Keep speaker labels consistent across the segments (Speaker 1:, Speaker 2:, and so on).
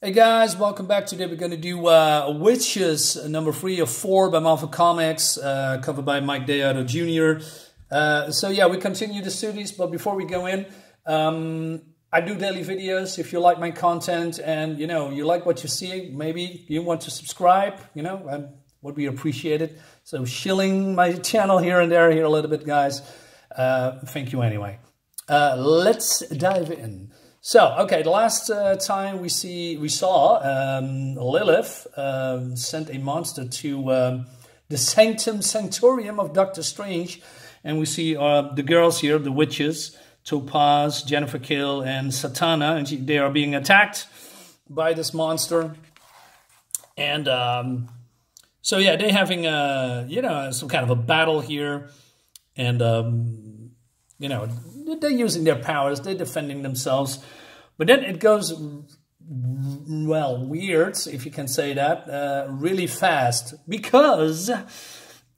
Speaker 1: Hey guys, welcome back. Today we're going to do Witches, number 3 of 4 by Marvel Comics, covered by Mike Deodato Jr. So yeah, we continue the series, but before we go in, I do daily videos. If you like my content and you like what you see, maybe you want to subscribe, would be appreciated. So shilling my channel here and there here a little bit, guys. Thank you anyway. Let's dive in. So, okay, the last time we saw Lilith sent a monster to the Sanctorium of Doctor Strange, and we see the girls here, the witches, Topaz, Jennifer Kill, and Satana, and they are being attacked by this monster. And so yeah, they're having some kind of a battle here, and they're using their powers, they're defending themselves. But then it goes, well, weird, if you can say that, really fast. Because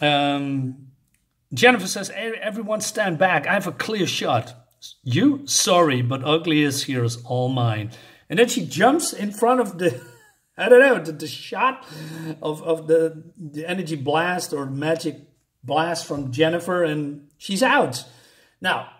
Speaker 1: Jennifer says, everyone stand back, I have a clear shot. You? Sorry, but ugliest here is all mine. And then she jumps in front of the, I don't know, the shot of the energy blast or magic blast from Jennifer, and she's out. Now,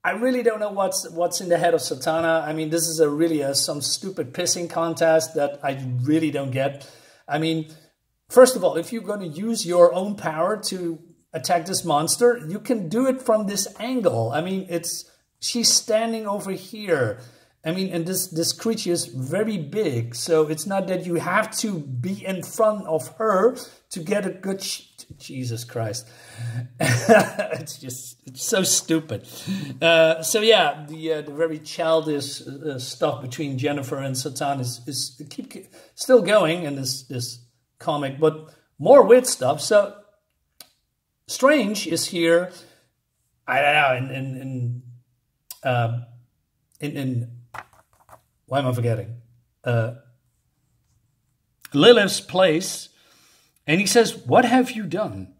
Speaker 1: I really don't know what's in the head of Satana. I mean, this is really some stupid pissing contest that I really don't get. I mean, first of all, if you're going to use your own power to attack this monster, you can do it from this angle. I mean, she's standing over here. I mean, and this creature is very big, so it's not that you have to be in front of her to get a good... Jesus Christ. It's so stupid. So yeah, the very childish stuff between Jennifer and Satan is still going in this comic, but more weird stuff. So Strange is here. I don't know, in why am I forgetting? Lilith's place. And he says, what have you done?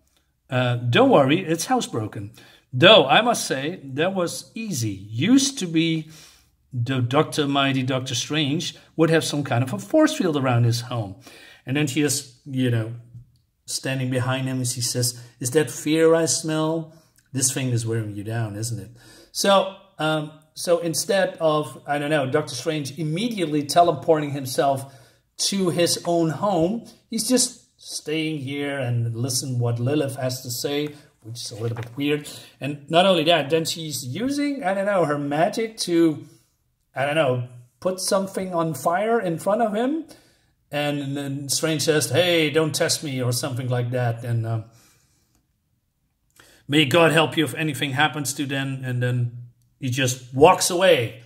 Speaker 1: Don't worry, it's housebroken. Though, I must say, that was easy. Used to be the mighty Doctor Strange would have some kind of a force field around his home. And then she is, standing behind him and she says, is that fear I smell? This thing is wearing you down, isn't it? So, so instead of, I don't know, Doctor Strange immediately teleporting himself to his own home, he's just staying here and listen what Lilith has to say, which is a little bit weird. And not only that, then she's using, I don't know, her magic to, I don't know, put something on fire in front of him. And then Strange says, hey, don't test me, or something like that. And may God help you if anything happens to them. And then he just walks away.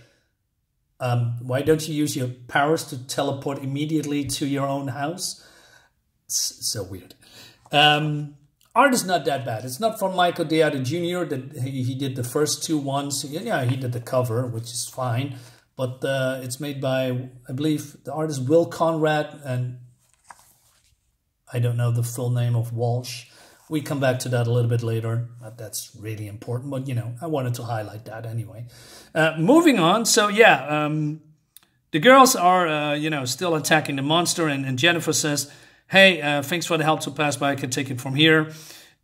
Speaker 1: Why don't you use your powers to teleport immediately to your own house? It's so weird. Art is not that bad. It's not from Mike Deodato Jr. that he did the first 2 ones. Yeah, he did the cover, which is fine. But it's made by, I believe, the artist WILL CONRAD, and I don't know the full name of Walsh. We come back to that a little bit later. That's really important, but I wanted to highlight that anyway. Moving on. So yeah, the girls are still attacking the monster, and Jennifer says, hey, thanks for the help to pass by. I can take it from here.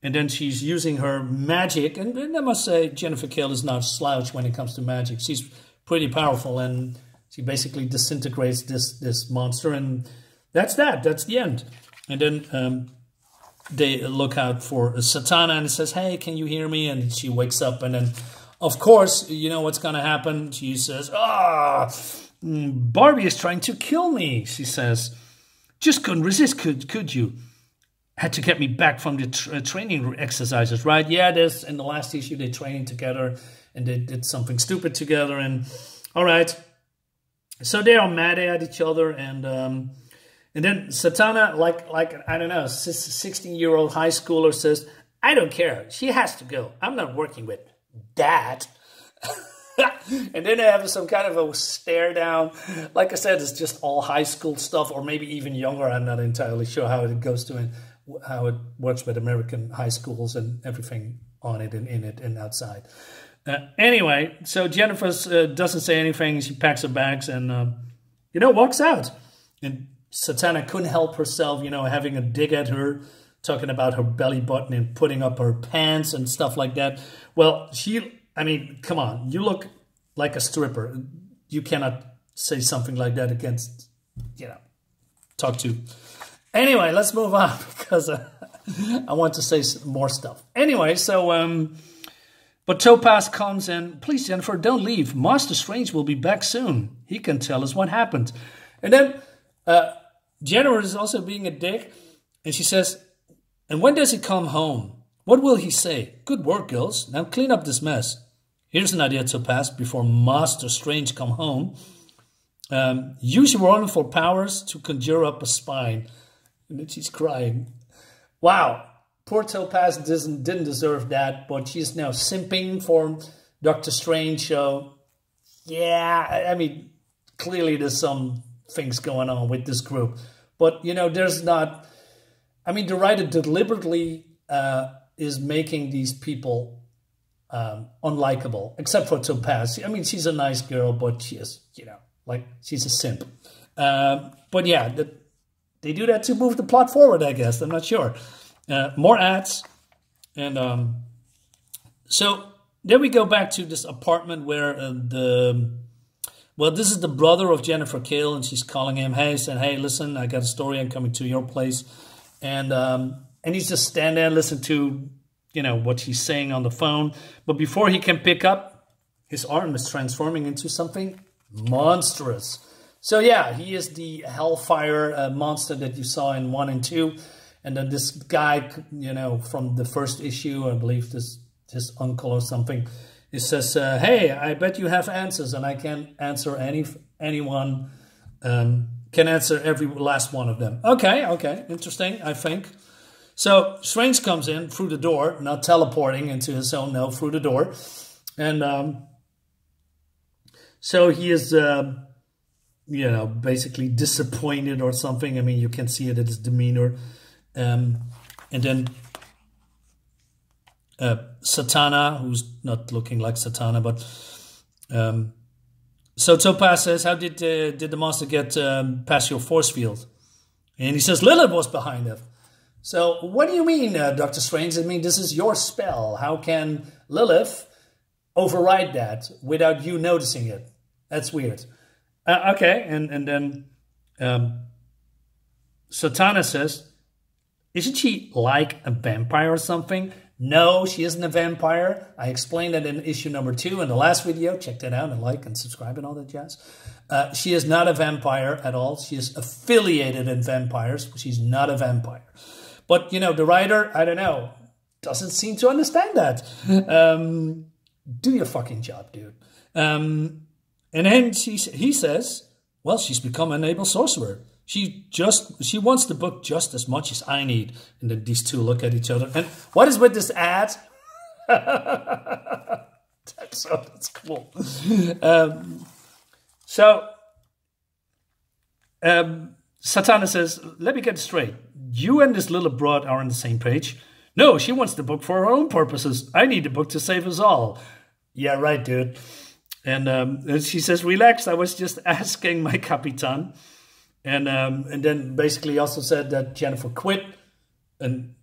Speaker 1: And then she's using her magic. And I must say, Jennifer Kill is not a slouch when it comes to magic. She's pretty powerful. And she basically disintegrates this monster. And that's that. That's the end. And then they look out for Satana. And it says, hey, can you hear me? And she wakes up. And then, of course, you know what's going to happen. She says, Barbie is trying to kill me, she says. Just couldn't resist, could you? Had to get me back from the training exercises, right? Yeah, there's in the last issue they're training together and they did something stupid together. And all right, so they are mad at each other. And then Satana, like I don't know, 16-year-old high schooler says, I don't care. She has to go. I'm not working with that. And then they have some kind of a stare down. Like I said, it's just all high school stuff, or maybe even younger. I'm not entirely sure how it goes to and how it works with American high schools and everything on it and in it and outside. Anyway, so Jennifer doesn't say anything. She packs her bags and, walks out. And Satana couldn't help herself, you know, having a dig at her, talking about her belly button and putting up her pants and stuff like that. Well, I mean, come on, you look like a stripper. You cannot say something like that against, you know, talk to. Anyway, let's move on because I want to say more stuff. Anyway, so, but Topaz comes in. Please, Jennifer, don't leave. Master Strange will be back soon. He can tell us what happened. And then Jennifer is also being a dick. And she says, and when does he come home? What will he say? Good work, girls. Now clean up this mess. Here's an idea, Topaz, before Master Strange come home. Use your wonderful powers to conjure up a spine. And then she's crying. Wow. Poor Topaz didn't deserve that, but she's now simping for Doctor Strange. So, yeah, I mean, clearly there's some things going on with this group. But, you know, there's not... I mean, the writer deliberately is making these people unlikable, except for Topaz. I mean, she's a nice girl, but she is, you know, like, she's a simp. But yeah, they do that to move the plot forward, I guess. I'm not sure. More ads. And so then we go back to this apartment where well, this is the brother of Jennifer Kale, and she's calling him, hey, saying, hey, listen, I got a story, I'm coming to your place. And he's just standing there and listen to, you know, what she's saying on the phone. But before he can pick up, his arm is transforming into something monstrous. So yeah, he is the Hellfire monster that you saw in 1 and 2. And then this guy, you know, from the first issue, I believe his uncle or something, he says, hey, I bet you have answers, and I can answer anyone, can answer every last one of them. Okay, interesting, I think. So Strange comes in through the door, not teleporting into his own, no, through the door. And so he is, you know, basically disappointed or something. I mean, you can see it in his demeanor. And then Satana, who's not looking like Satana, but so Topaz says, how did the monster get past your force field? And he says, Lilith was behind it. So what do you mean, Dr. Strange? I mean, this is your spell. How can Lilith override that without you noticing it? That's weird. Okay, and then Satana says, isn't she like a vampire or something? No, she isn't a vampire. I explained that in issue number 2 in the last video. Check that out and like and subscribe and all that jazz. She is not a vampire at all. She is affiliated in vampires. She's not a vampire. But, you know, the writer, I don't know, doesn't seem to understand that. Do your fucking job, dude. And then he says, well, she's become an able sorcerer. She wants the book just as much as I need. And then these two look at each other. And what is with this ad? That's cool. Satana says, let me get it straight. You and this little broad are on the same page. No, she wants the book for her own purposes. I need the book to save us all. Yeah, right, dude. And she says, relax, I was just asking my Capitan. And then basically also said that Jennifer quit. And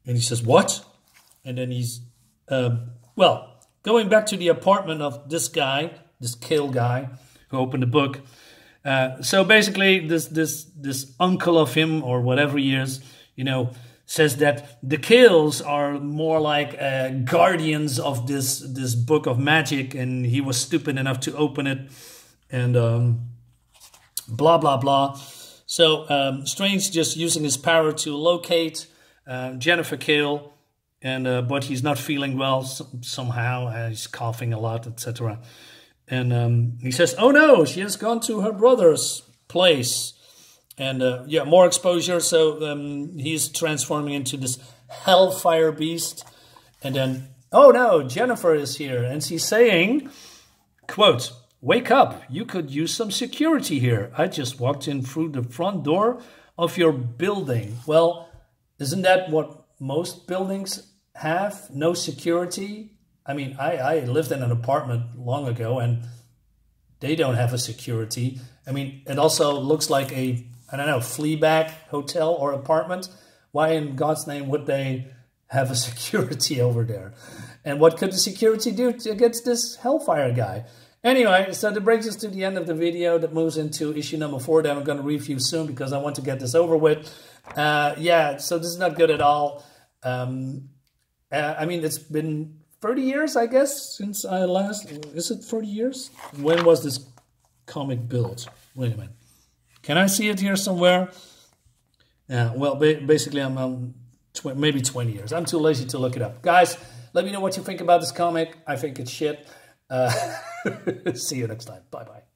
Speaker 1: he says, what? And then he's, well, going back to the apartment of this guy, this Kale guy, who opened the book. So basically this uncle of him, or whatever he is, you know, says that the Kales are more like guardians of this book of magic, and he was stupid enough to open it, and blah, blah, blah. So Strange just using his power to locate Jennifer Kale, and but he's not feeling well somehow. He's coughing a lot, etc. And he says, oh no, she has gone to her brother's place. And yeah, more exposure. So he's transforming into this hellfire beast. And then, oh no, Jennifer is here. And she's saying, quote, wake up, you could use some security here. I just walked in through the front door of your building. Well, isn't that what most buildings have? No security? I mean, I lived in an apartment long ago, and They don't have a security. I mean, it also looks like a, I don't know, Fleabag hotel or apartment. Why in God's name would they have a security over there? And what could the security do against this Hellfire guy? Anyway, so that brings us to the end of the video. That moves into issue number 4 that I'm going to review soon because I want to get this over with. Yeah, so this is not good at all. I mean, it's been 30 years, I guess, since I last... Is it 30 years? When was this comic built? Wait a minute. Can I see it here somewhere? Yeah, well, basically, I'm maybe 20 years. I'm too lazy to look it up. Guys, let me know what you think about this comic. I think it's shit. See you next time. Bye-bye.